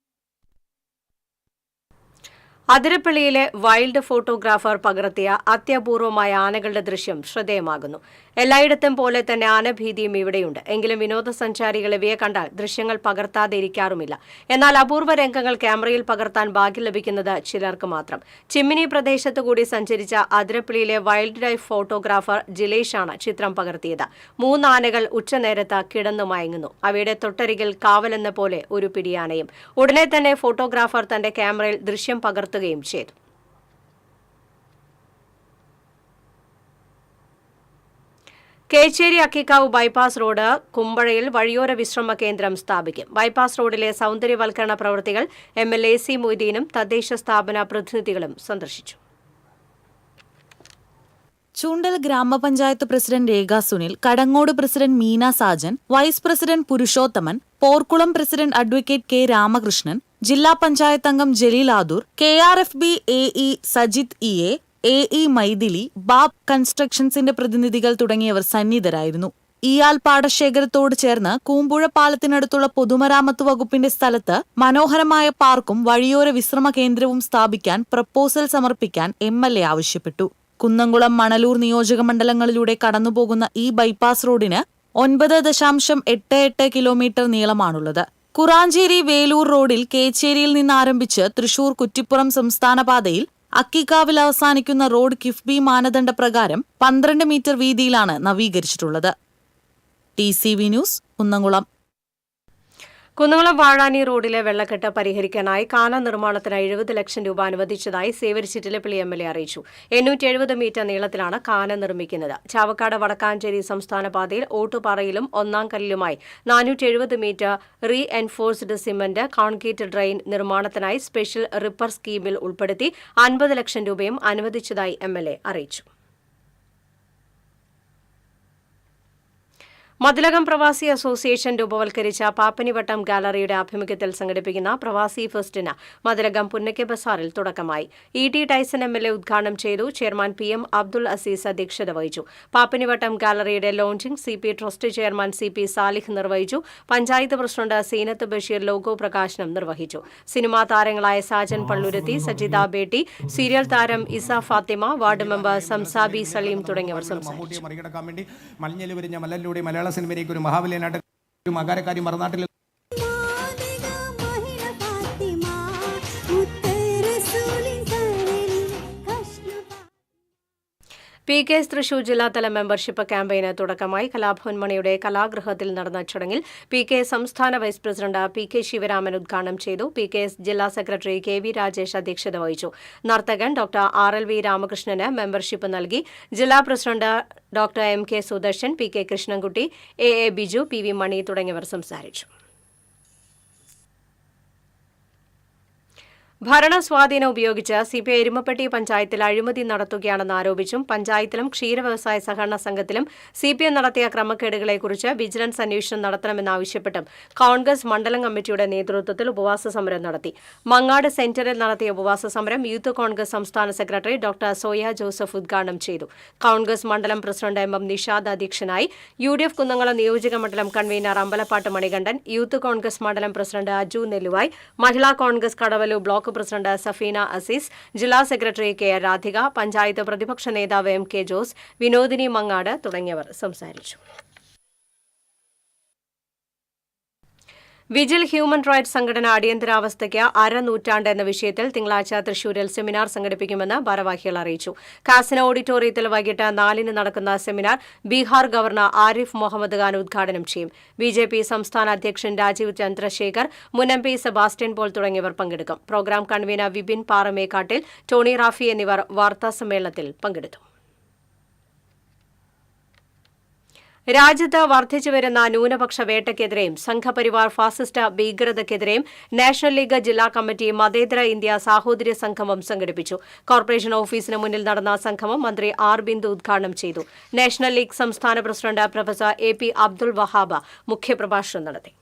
അതിരപ്പള്ളിയിലെ വൈൽഡ് ഫോട്ടോഗ്രാഫർ പകർത്തിയ അത്യപൂർവമായ ആനകളുടെ ദൃശ്യം ശ്രദ്ധേയമാകുന്നു. എല്ലായിടത്തും പോലെ തന്നെ ആനഭീതിയും ഇവിടെയുണ്ട്. എങ്കിലും വിനോദസഞ്ചാരികൾ ഇവയെ കണ്ടാൽ ദൃശ്യങ്ങൾ പകർത്താതെ ഇരിക്കാറുമില്ല. എന്നാൽ അപൂർവ രംഗങ്ങൾ ക്യാമറയിൽ പകർത്താൻ ഭാഗ്യം ലഭിക്കുന്നത് ചിലർക്ക് മാത്രം. ചിമ്മിനി പ്രദേശത്തുകൂടി സഞ്ചരിച്ച അതിരപ്പള്ളിയിലെ വൈൽഡ് ലൈഫ് ഫോട്ടോഗ്രാഫർ ജിലേഷാണ് ചിത്രം പകർത്തിയത്. 3 ആനകൾ ഉച്ചനേരത്ത് കിടന്നു മയങ്ങുന്നു. അവയുടെ തൊട്ടരികിൽ കാവലെന്ന പോലെ ഒരു പിടിയാനയും. ഉടനെ തന്നെ ഫോട്ടോഗ്രാഫർ തന്റെ ക്യാമറയിൽ ദൃശ്യം പകർത്തുകയും ചെയ്തു. കേച്ചേരി അക്കിക്കാവ് ബൈപ്പാസ് റോഡ് കുമ്പഴയിൽ വഴിയോര വിശ്രമ കേന്ദ്രം സ്ഥാപിക്കും. ബൈപ്പാസ് റോഡിലെ സൗന്ദര്യവൽക്കരണ പ്രവൃത്തികൾ MLA C മൊയ്തീനും തദ്ദേശ സ്ഥാപന പ്രതിനിധികളും സന്ദർശിച്ചു. Choondal grama panchayat president Rekha Sunil, Kadangode president Meena Sajan, vice president Purushothaman, Porkulam president advocate K. Ramakrishnan, ജില്ലാ പഞ്ചായത്ത് അംഗം Jaleel Adoor, KRFB AE Sajith EA, AE Maithili, ബാബ് കൺസ്ട്രക്ഷൻസിന്റെ പ്രതിനിധികൾ തുടങ്ങിയവർ സന്നിധരായിരുന്നു. ഇയാൽ പാടശേഖരത്തോട് ചേർന്ന് കൂമ്പുഴ പാലത്തിനടുത്തുള്ള പൊതുമരാമത്ത് വകുപ്പിന്റെ സ്ഥലത്ത് മനോഹരമായ പാർക്കും വഴിയോര വിശ്രമ കേന്ദ്രവും സ്ഥാപിക്കാൻ പ്രപ്പോസൽ സമർപ്പിക്കാൻ MLA ആവശ്യപ്പെട്ടു. കുന്നംകുളം, മണലൂർ നിയോജക മണ്ഡലങ്ങളിലൂടെ കടന്നുപോകുന്ന ഈ ബൈപ്പാസ് റോഡിന് 9.88 കിലോമീറ്റർ നീളമാണുള്ളത്. കുറാഞ്ചേരി വേലൂർ റോഡിൽ കേച്ചേരിയിൽ നിന്നാരംഭിച്ച് തൃശൂർ കുറ്റിപ്പുറം സംസ്ഥാന പാതയിൽ അക്കിക്കാവിൽ അവസാനിക്കുന്ന റോഡ് കിഫ്ബി മാനദണ്ഡ പ്രകാരം 12 മീറ്റർ വീതിയിലാണ് നവീകരിച്ചിട്ടുള്ളത്. TCV news, Kunnamkulam. കുന്നംകുളം വാഴാനി റോഡിലെ വെള്ളക്കെട്ട് പരിഹരിക്കാനായി കാന നിർമ്മാണത്തിന് 70 ലക്ഷം രൂപ അനുവദിച്ചതായി സേവ്യർ ചിറ്റിലപ്പള്ളി MLA അറിയിച്ചു. 870 മീറ്റർ നീളത്തിലാണ് കാന നിർമ്മിക്കുന്നത്. ചാവക്കാട് വടക്കാഞ്ചേരി സംസ്ഥാന പാതയിൽ ഓട്ടുപാറയിലും ഒന്നാം കല്ലിലുമായി 470 metre reinforced cement concrete drain നിർമ്മാണത്തിനായി സ്പെഷ്യൽ റിപ്പർ സ്കീമിൽ ഉൾപ്പെടുത്തി 50 ലക്ഷം രൂപയും അനുവദിച്ചതായി MLA അറിയിച്ചു. മതിലകം പ്രവാസി അസോസിയേഷൻ രൂപവൽക്കരിച്ച പാപ്പനിവട്ടം ഗാലറിയുടെ ആഭിമുഖ്യത്തിൽ സംഘടിപ്പിക്കുന്ന പ്രവാസി ഫെസ്റ്റിന് മതിലകം പുന്നയ്ക്ക് ബസാറിൽ തുടക്കമായി. E.T. ടൈസൺ MLA ഉദ്ഘാടനം ചെയ്തു. ചെയർമാൻ PM അബ്ദുൾ അസീസ് അധ്യക്ഷത വഹിച്ചു. പാപ്പനിവട്ടം ഗാലറിയുടെ launching CP trust chairman CP Salih നിർവഹിച്ചു. പഞ്ചായത്ത് പ്രസിഡന്റ് സീനത്ത് ബഷീർ ലോഗോ പ്രകാശനം നിർവഹിച്ചു. സിനിമാ താരങ്ങളായ സാജൻ പള്ളുരുത്തി, സജിത ബേട്ടി, സീരിയൽ താരം ഇസ ഫാത്തിമ, വാർഡ് മെമ്പർ സംസാബി സലീം തുടങ്ങിയവർ സംസാരിച്ചു. മലയാള സിനിമയിലേക്ക് ഒരു മഹാബലിനായിട്ട് ഒരു മകാരക്കാരി മറുനാട്ടിൽ PK തൃശൂർ ജില്ലാതല മെമ്പർഷിപ്പ് ക്യാമ്പയിന് തുടക്കമായി. കലാഭവൻ മണിയുടെ കലാഗൃഹത്തിൽ നടന്ന ചടങ്ങിൽ PK സംസ്ഥാന വൈസ് പ്രസിഡന്റ് PK ശിവരാമൻ ഉദ്ഘാടനം ചെയ്തു. PKS ജില്ലാ സെക്രട്ടറി KV രാജേഷ് അധ്യക്ഷത വഹിച്ചു. നർത്തകൻ ഡോക്ടർ RLV രാമകൃഷ്ണന് മെമ്പർഷിപ്പ് നൽകി. ജില്ലാ president doctor MK Sudarshan, PK Krishnankutty, AA Biju, PV മണി തുടങ്ങിയവർ സംസാരിച്ചു. ഭരണസ്വാധീനം ഉപയോഗിച്ച് സിപിഐ എരുമപ്പെട്ടി പഞ്ചായത്തിൽ അഴിമതി നടത്തുകയാണെന്ന് ആരോപിച്ചും പഞ്ചായത്തിലും ക്ഷീരവ്യവസായ സഹകരണ സംഘത്തിലും സിപിഎം നടത്തിയ ക്രമക്കേടുകളെക്കുറിച്ച് വിജിലൻസ് അന്വേഷണം നടത്തണമെന്നാവശ്യപ്പെട്ടും കോൺഗ്രസ് മണ്ഡലം കമ്മിറ്റിയുടെ നേതൃത്വത്തിൽ ഉപവാസ സമരം നടത്തി. മങ്ങാട് സെന്ററിൽ നടത്തിയ ഉപവാസ സമരം യൂത്ത് കോൺഗ്രസ് സംസ്ഥാന സെക്രട്ടറി ഡോക്ടർ സോയ ജോസഫ് ഉദ്ഘാടനം ചെയ്തു. കോൺഗ്രസ് മണ്ഡലം പ്രസിഡന്റ് എം നിഷാദ് അധ്യക്ഷനായി. UDF കുന്നംകുളം നിയോജക മണ്ഡലം കൺവീനർ അമ്പലപ്പാട്ട് മണികണ്ഠൻ, യൂത്ത് കോൺഗ്രസ് മണ്ഡലം പ്രസിഡന്റ് അജു നെല്ലുവായ്, മഹിളാ കോൺഗ്രസ് കടവലു ബ്ലോക്ക് പ്രസിഡന്റ് സഫീന അസീസ്, ജില്ലാ സെക്രട്ടറി കെ രാധിക, പഞ്ചായത്ത് പ്രതിപക്ഷ നേതാവ് MK ജോസ്, വിനോദിനി മങ്ങാട് തുടങ്ങിയവർ സംസാരിച്ചു. വിജിൽ ഹ്യൂമൻ റൈറ്റ്സ് സംഘടന അടിയന്തരാവസ്ഥയ്ക്ക് അരനൂറ്റാണ്ട് എന്ന വിഷയത്തിൽ തിങ്കളാഴ്ച തൃശൂരിൽ സെമിനാർ സംഘടിപ്പിക്കുമെന്ന് ഭാരവാഹികൾ അറിയിച്ചു. കാസിനോ ഓഡിറ്റോറിയത്തിൽ വൈകിട്ട് 4-ന് നടക്കുന്ന സെമിനാർ ബീഹാർ ഗവർണർ ആരിഫ് മുഹമ്മദ് ഖാൻ ഉദ്ഘാടനം ചെയ്യും. BJP സംസ്ഥാന അധ്യക്ഷൻ രാജീവ് ചന്ദ്രശേഖർ, മുൻ MP സെബാസ്റ്റ്യൻ പോൾ തുടങ്ങിയവർ പങ്കെടുക്കും. Programme convener Vipin പാറമേക്കാട്ടിൽ, Tony Rafi എന്നിവർ വാർത്താസമ്മേളനത്തിൽ പങ്കെടുത്തു. രാജ്യത്ത് വർദ്ധിച്ചുവരുന്ന ന്യൂനപക്ഷ വേട്ടയ്ക്കെതിരെയും സംഘപരിവാർ ഫാസിസ്റ്റ് ഭീകരതയ്ക്കെതിരെയും നാഷണൽ ലീഗ് ജില്ലാ കമ്മിറ്റി മതേതര ഇന്ത്യ സാഹോദര്യ സംഗമം സംഘടിപ്പിച്ചു. കോർപ്പറേഷൻ ഓഫീസിന് മുന്നിൽ നടന്ന സംഗമം മന്ത്രി R. ബിന്ദു ഉദ്ഘാടനം ചെയ്തു. നാഷണൽ ലീഗ് സംസ്ഥാന president professor AP Abdul Wahab മുഖ്യപ്രഭാഷണം നടത്തി.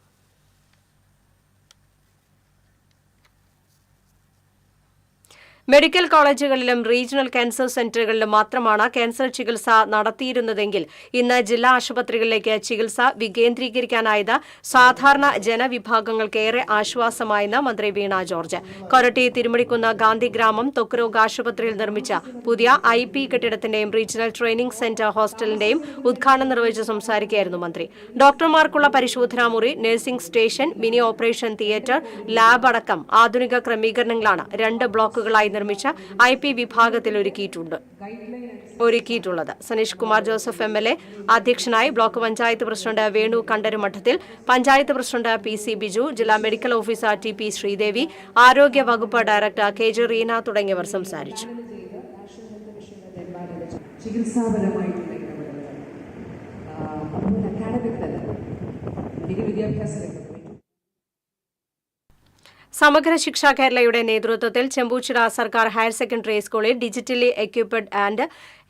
മെഡിക്കൽ കോളേജുകളിലും റീജിയണൽ ക്യാൻസർ സെന്ററുകളിലും മാത്രമാണ് ക്യാൻസർ ചികിത്സ നടത്തിയിരുന്നതെങ്കിൽ ഇന്ന് ജില്ലാ ആശുപത്രികളിലേക്ക് ചികിത്സ വികേന്ദ്രീകരിക്കാനായത് സാധാരണ ജനവിഭാഗങ്ങൾക്കേറെ ആശ്വാസമായെന്ന് മന്ത്രി വീണ ജോർജ്. കൊരട്ടി തിരുമണിക്കുന്ന് ഗാന്ധിഗ്രാമം തൊക്കുരോഗ് ആശുപത്രിയിൽ നിർമ്മിച്ച പുതിയ IP കെട്ടിടത്തിന്റെയും റീജിയണൽ ട്രെയിനിംഗ് സെന്റർ ഹോസ്റ്റലിന്റെയും ഉദ്ഘാടനം നിർവഹിച്ച് സംസാരിക്കുകയായിരുന്നു മന്ത്രി. ഡോക്ടർമാർക്കുള്ള പരിശോധനാ മുറി, nursing station, mini operation theatre, lab അടക്കം ആധുനിക ക്രമീകരണങ്ങളാണ് 2 ബ്ലോക്കുകളായി നിർമ്മിച്ച IP വിഭാഗത്തിൽ ഒരുക്കിയിട്ടുള്ളത്. സനീഷ് കുമാർ ജോസഫ് MLA അധ്യക്ഷനായി. Block panchayat president Venu Kandarumadathil, panchayat president PC Biju, ജില്ലാ മെഡിക്കൽ ഓഫീസർ TP ശ്രീദേവി, ആരോഗ്യ വകുപ്പ് ഡയറക്ടർ KJ റീന തുടങ്ങിയവർ സംസാരിച്ചു. ചികിത്സാപരമായിട്ടുള്ള ഇടപെടലുകൾ, അതുപോലെ അക്കാഡമിക് തലം, മെഡിക്കൽ വിദ്യാഭ്യാസ രംഗത്ത് സമഗ്ര ശിക്ഷ കേരളയുടെ നേതൃത്വത്തിൽ ചെമ്പൂച്ചിറ സർക്കാർ ഹയർ സെക്കൻഡറി സ്കൂളിൽ digitally equipped and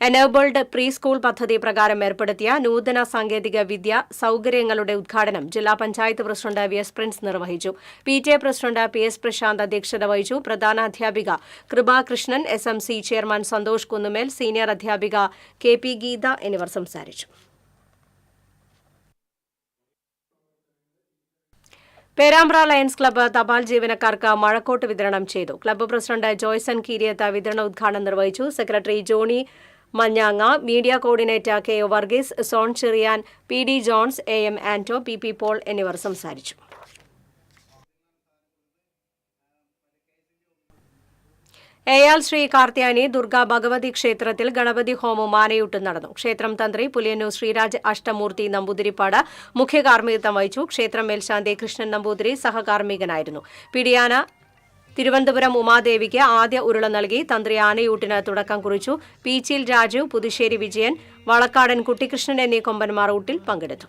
enabled pre school പദ്ധതി പ്രകാരം ഏർപ്പെടുത്തിയ നൂതന സാങ്കേതിക വിദ്യ സൌകര്യങ്ങളുടെ ഉദ്ഘാടനം ജില്ലാ പഞ്ചായത്ത് പ്രസിഡന്റ് VS പ്രിൻസ് നിർവഹിച്ചു. PTA പ്രസിഡന്റ് PS പ്രശാന്ത് അധ്യക്ഷത വഹിച്ചു. പ്രധാനാധ്യാപിക കൃപാകൃഷ്ണൻ, SMC ചെയർമാൻ സന്തോഷ് കുന്നുമേൽ, സീനിയർ അധ്യാപിക KP ഗീത എന്നിവർ സംസാരിച്ചു. പേരാമ്പ്ര ലയൺസ് ക്ലബ്ബ് തപാൽ ജീവനക്കാർക്ക് മഴക്കോട്ട് വിതരണം ചെയ്തു. ക്ലബ്ബ് പ്രസിഡന്റ് ജോയ്സൺ കീരിയത്ത് വിതരണ ഉദ്ഘാടനം നിർവഹിച്ചു. സെക്രട്ടറി ജോണി മഞ്ഞാങ്ങ, media coordinator KO Varghese, Sone Cherian, PD Johns, AM Anto, PP Paul എന്നിവർ സംസാരിച്ചു. ഏയാൽ ശ്രീ കാർത്യായനി ദുർഗാ ഭഗവതി ക്ഷേത്രത്തിൽ ഗണപതി ഹോമവും ആനയൂട്ടും നടന്നു. ക്ഷേത്രം തന്ത്രി പുലിയന്നൂർ ശ്രീരാജ് അഷ്ടമൂർത്തി നമ്പൂതിരിപ്പാട് മുഖ്യ കാർമ്മികത്വം വഹിച്ചു. ക്ഷേത്രം മേൽശാന്തി കൃഷ്ണൻ നമ്പൂതിരി സഹകാർമ്മികനായിരുന്നു. പിടിയാന തിരുവനന്തപുരം ഉമാദേവിക്ക് ആദ്യ ഉരുള നൽകി തന്ത്രി ആനയൂട്ടിന് തുടക്കം കുറിച്ചു. പീച്ചിൽ രാജു, പുതുശ്ശേരി വിജയൻ, വളക്കാടൻ കുട്ടിക്കൃഷ്ണൻ എന്നീ കൊമ്പന്മാർ ഊട്ടിൽ പങ്കെടുത്തു.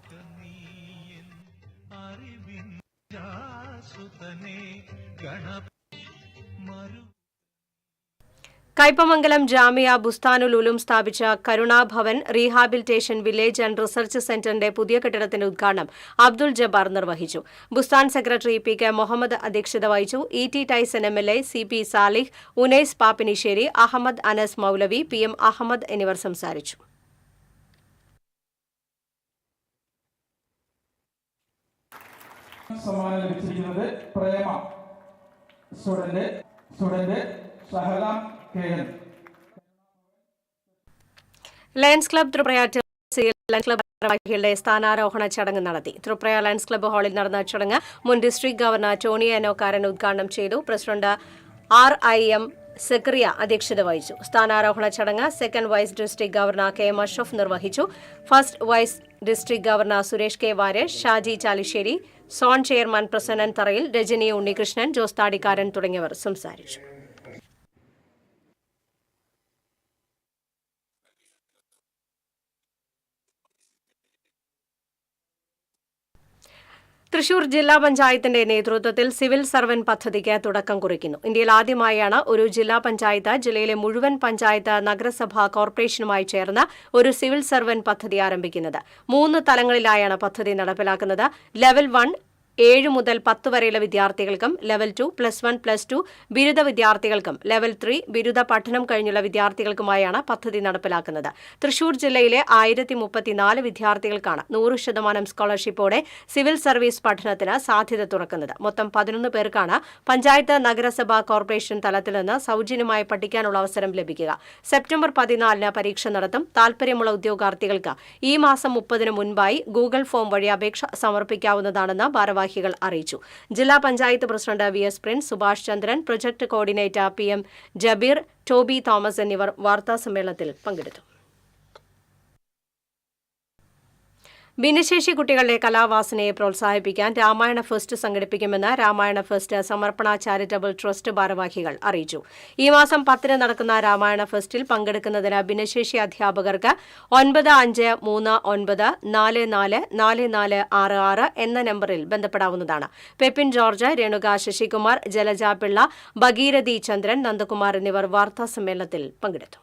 കയ്പമംഗലം ജാമിയ ബുസ്താനുൽ ഉലൂം സ്ഥാപിച്ച Karunabhavan rehabilitation village and research സെന്ററിന്റെ പുതിയ കെട്ടിടത്തിന്റെ ഉദ്ഘാടനം അബ്ദുൾ ജബ്ബാർ നിർവഹിച്ചു. ബുസ്താൻ സെക്രട്ടറി PK മുഹമ്മദ് അധ്യക്ഷത വഹിച്ചു. ET Tyson MLA, CP Salih, Unais Pappinisseri, Ahmed Anas Moulavi, PM Ahmed എന്നിവർ സംസാരിച്ചു. സമ്മാനം ലഭിച്ചിരിക്കുന്നത് Prema student Sahala KN. Lions club Triprayar club ഭാരവാഹികളുടെ സ്ഥാനാരോഹണ ചടങ്ങ് നടത്തി. ത്രിപ്രയാർ ലയൺസ് ക്ലബ്ബ് ഹാളിൽ നടന്ന ചടങ്ങ് മുൻ ഡിസ്ട്രിക്ട് ഗവർണർ ടോണി അനോക്കാരൻ ഉദ്ഘാടനം ചെയ്തു. പ്രസിഡന്റ് RIM സെക്രിയ അധ്യക്ഷത വഹിച്ചു. സ്ഥാനാരോഹണ ചടങ്ങ് second vice district governor KM Ashraf നിർവഹിച്ചു. First vice district governor Suresh K. Warrier, Shaji Chalissery, zone chairman Prasannan Tharayil, Rajani Unnikrishnan, Jose താടിക്കാരൻ തുടങ്ങിയവർ സംസാരിച്ചു. തൃശൂർ ജില്ലാ പഞ്ചായത്തിന്റെ നേതൃത്വത്തിൽ സിവിൽ സർവന്റ് പദ്ധതിക്ക് തുടക്കം കുറിക്കുന്നു. ഇന്ത്യയിൽ ആദ്യമായാണ് ഒരു ജില്ലാ പഞ്ചായത്ത് ജില്ലയിലെ മുഴുവൻ പഞ്ചായത്ത് നഗരസഭ കോർപ്പറേഷനുമായി ചേർന്ന് ഒരു സിവിൽ സർവന്റ് പദ്ധതി ആരംഭിക്കുന്നത്. 3 തലങ്ങളിലായാണ് പദ്ധതി നടപ്പിലാക്കുന്നത്. ലെവൽ 1 7 മുതൽ 10 വരെയുള്ള വിദ്യാർത്ഥികൾക്കും, ലെവൽ 2 +1 +2 ബിരുദ വിദ്യാർത്ഥികൾക്കും, ലെവൽ 3 ബിരുദ പഠനം കഴിഞ്ഞുള്ള വിദ്യാർത്ഥികൾക്കുമായാണ് പദ്ധതി നടപ്പിലാക്കുന്നത്. തൃശൂർ ജില്ലയിലെ 1034 വിദ്യാർത്ഥികൾക്കാണ് 100% സ്കോളർഷിപ്പോടെ സിവിൽ സർവീസ് പഠനത്തിന് സാധ്യത തുറക്കുന്നത്. മൊത്തം 11 പേർക്കാണ് പഞ്ചായത്ത് നഗരസഭ കോർപ്പറേഷൻ തലത്തിൽ നിന്ന് സൗജന്യമായി പഠിക്കാനുള്ള അവസരം ലഭിക്കുക. സെപ്റ്റംബർ 14-ന് പരീക്ഷ നടത്തും. താൽപര്യമുള്ള ഉദ്യോഗാർത്ഥികൾക്ക് ഈ മാസം 30-ന് മുൻപായി ഗൂഗിൾ ഫോം വഴി അപേക്ഷ സമർപ്പിക്കാവുന്നതാണെന്ന് ഭാരവാഹികൾ അറിയിച്ചു. ജില്ലാ panchayat president VS Prince, Subhash Chandran, project coordinator PM Jabir, Toby Thomas എന്നിവർ വാർത്താസമ്മേളനത്തിൽ പങ്കെടുത്തു. ഭിന്നശേഷി കുട്ടികളുടെ കലാവാസനയെ പ്രോത്സാഹിപ്പിക്കാൻ രാമായണ ഫെസ്റ്റ് സംഘടിപ്പിക്കുമെന്ന് രാമായണ ഫെസ്റ്റ് സമർപ്പണ ചാരിറ്റബിൾ ട്രസ്റ്റ് ഭാരവാഹികൾ അറിയിച്ചു. ഈ മാസം 10-ന് നടക്കുന്ന രാമായണ ഫെസ്റ്റിൽ പങ്കെടുക്കുന്നതിന് ഭിന്നശേഷി അധ്യാപകർക്ക് 9539444466 എന്ന നമ്പറിൽ ബന്ധപ്പെടാവുന്നതാണ്. പെപ്പിൻ ജോർജ്, രേണുക ശശികുമാർ, ജലജ പിള്ള, ഭഗീരഥി ചന്ദ്രൻ, നന്ദകുമാർ എന്നിവർ വാർത്താസമ്മേളനത്തിൽ പങ്കെടുത്തു.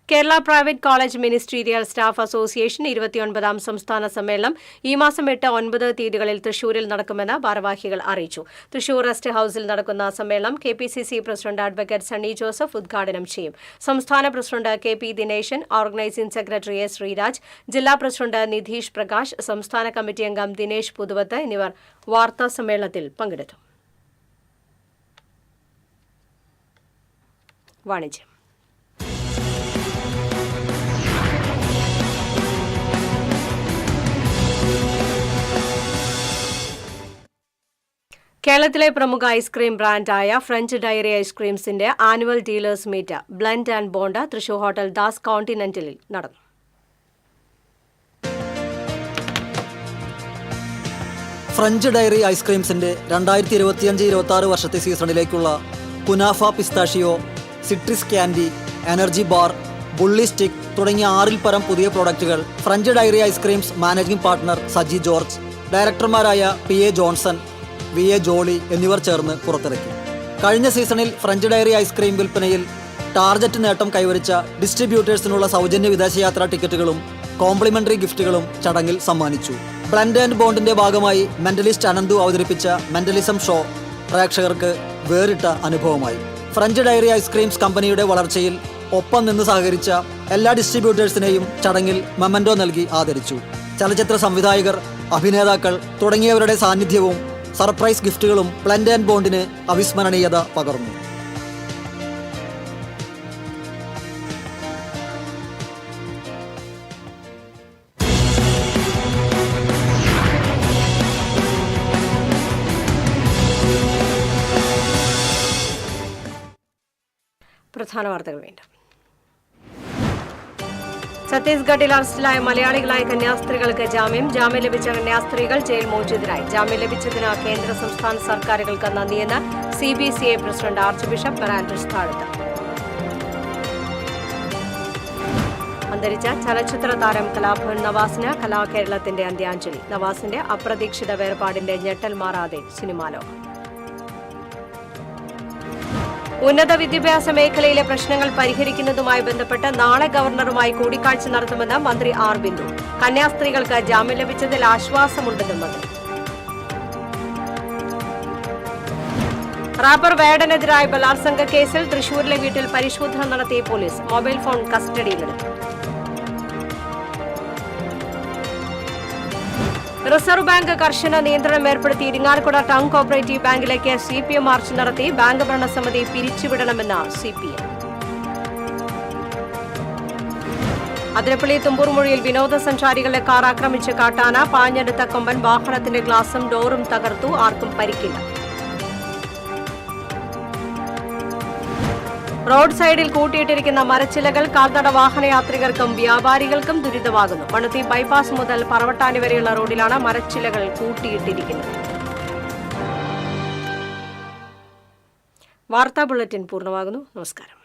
Kerala private college ministerial staff association 29ാം സംസ്ഥാന സമ്മേളനം ഈ മാസം 8, 9 തീയതികളിൽ തൃശൂരിൽ നടക്കുമെന്ന് ഭാരവാഹികൾ അറിയിച്ചു. തൃശൂർ റെസ്റ്റ് ഹൌസിൽ നടക്കുന്ന സമ്മേളനം KPCC president advocate Sunny Joseph ഉദ്ഘാടനം ചെയ്യും. സംസ്ഥാന president KP Dineshan, organising secretary S Sreeraj, ജില്ലാ പ്രസിഡന്റ് നിധീഷ് പ്രകാശ്, സംസ്ഥാന കമ്മിറ്റി അംഗം ദിനേശ് പുതുവത്ത് എന്നിവർ വാർത്താസമ്മേളനത്തിൽ പങ്കെടുത്തു. വാണിജ്യം. കേരളത്തിലെ പ്രമുഖ ഐസ്ക്രീം ബ്രാൻഡായ ഫ്രഞ്ച് ഡയറി ഐസ്ക്രീംസിന്റെ annual dealers meet blend and bond Thrissur hotel Das കോണ്ടിനെന്റലിൽ നടന്നു. ഫ്രഞ്ച് ഡയറി ഐസ്ക്രീംസിന്റെ 2025-26 വർഷത്തെ സീസണിലേക്കുള്ള kunafa pistachio, citrus candy, energy bar, bully stick തുടങ്ങിയ 6-ൽ പരം പുതിയ പ്രോഡക്റ്റുകൾ French dairy ice creams managing partner Saji George, ഡയറക്ടർമാരായ PA ജോൺസൺ, VA ജോളി എന്നിവർ ചേർന്ന് പുറത്തിറക്കി. കഴിഞ്ഞ സീസണിൽ ഫ്രഞ്ച് ഡയറി ഐസ്ക്രീം വിൽപ്പനയിൽ ടാർജറ്റ് നേട്ടം കൈവരിച്ച ഡിസ്ട്രിബ്യൂട്ടേഴ്സിനുള്ള സൗജന്യ വിദേശയാത്രാ ടിക്കറ്റുകളും കോംപ്ലിമെന്ററി ഗിഫ്റ്റുകളും ചടങ്ങിൽ സമ്മാനിച്ചു. ബ്ലെൻഡ് ആൻഡ് ബോണ്ടിന്റെ ഭാഗമായി മെന്റലിസ്റ്റ് അനന്തു അവതരിപ്പിച്ച മെന്റലിസം ഷോ പ്രേക്ഷകർക്ക് വേറിട്ട അനുഭവമായി. ഫ്രഞ്ച് ഡയറി ഐസ്ക്രീംസ് കമ്പനിയുടെ വളർച്ചയിൽ ഒപ്പം നിന്ന് സഹകരിച്ച എല്ലാ ഡിസ്ട്രിബ്യൂട്ടേഴ്സിനെയും ചടങ്ങിൽ മൊമെന്റോ നൽകി ആദരിച്ചു. ചലച്ചിത്ര സംവിധായകർ, അഭിനേതാക്കൾ തുടങ്ങിയവരുടെ സാന്നിധ്യവും സർപ്രൈസ് ഗിഫ്റ്റുകളും ബ്ലെൻഡ് ആൻഡ് ബോണ്ടിന് അവിസ്മരണീയത പകർന്നു. പ്രധാന വാർത്തകൾ വീണ്ടും. ഛത്തീസ്ഗഡിൽ അറസ്റ്റിലായ മലയാളികളായ കന്യാസ്ത്രീകൾക്ക് ജാമ്യം ലഭിച്ച കന്യാസ്ത്രീകൾ ജയിൽ മോചിതരായി. ജാമ്യം ലഭിച്ചതിന് കേന്ദ്ര സംസ്ഥാന സർക്കാരുകൾക്ക് നന്ദിയെന്ന് CBCA പ്രസിഡന്റ് ആർച്ച് ബിഷപ്പ് മെറാൻഡസ് താഴത്ത്. അന്തരിച്ച ചലച്ചിത്ര താരം കലാഭവൻ നവാസിന് കലാകേരളത്തിന്റെ അന്ത്യാഞ്ജലി. നവാസിന്റെ അപ്രതീക്ഷിത വേർപാടിന്റെ ഞെട്ടൽ മാറാതെ സിനിമാലോകം. ഉന്നത വിദ്യാഭ്യാസ മേഖലയിലെ പ്രശ്നങ്ങൾ പരിഹരിക്കുന്നതുമായി ബന്ധപ്പെട്ട് നാളെ ഗവർണറുമായി കൂടിക്കാഴ്ച നടത്തുമെന്ന് മന്ത്രി R ബിന്ദു. കന്യാസ്ത്രീകൾക്ക് ജാമ്യം ലഭിച്ചതിൽ ആശ്വാസമുണ്ടെന്നും മന്ത്രി. റാപ്പർ വേടനെതിരായ ബലാത്സംഗ കേസിൽ തൃശൂരിലെ വീട്ടിൽ പരിശോധന നടത്തിയ പോലീസ്. മൊബൈൽ ഫോൺ കസ്റ്റഡിയിലെടുത്തു. റിസർവ് ബാങ്ക് കർശന നിയന്ത്രണം ഏർപ്പെടുത്തി ഇരിങ്ങാലക്കുട ടൗൺ കോഓപ്പറേറ്റീവ് ബാങ്കിലേക്ക് CPM മാർച്ച് നടത്തി. ബാങ്ക് ഭരണസമിതി പിരിച്ചുവിടണമെന്ന് CPM. അതിരപ്പള്ളി തുമ്പൂർമൊഴിയിൽ വിനോദസഞ്ചാരികളുടെ കാർ ആക്രമിച്ച് കാട്ടാന. പാഞ്ഞെടുത്ത കൊമ്പൻ വാഹനത്തിന്റെ ഗ്ലാസും ഡോറും തകർത്തു. ആർക്കും പരിക്കില്ല. റോഡ് സൈഡിൽ കൂട്ടിയിട്ടിരിക്കുന്ന മരച്ചിലകൾ കാൽനട വാഹനയാത്രികർക്കും വ്യാപാരികൾക്കും ദുരിതമാകുന്നു. മണുത്തി ബൈപ്പാസ് മുതൽ പറവട്ടാനി വരെയുള്ള റോഡിലാണ് മരച്ചിലകൾ കൂട്ടിയിട്ടിരിക്കുന്നത്. വാർത്താ ബുള്ളറ്റിൻ പൂർണ്ണമാകുന്നു. നമസ്കാരം.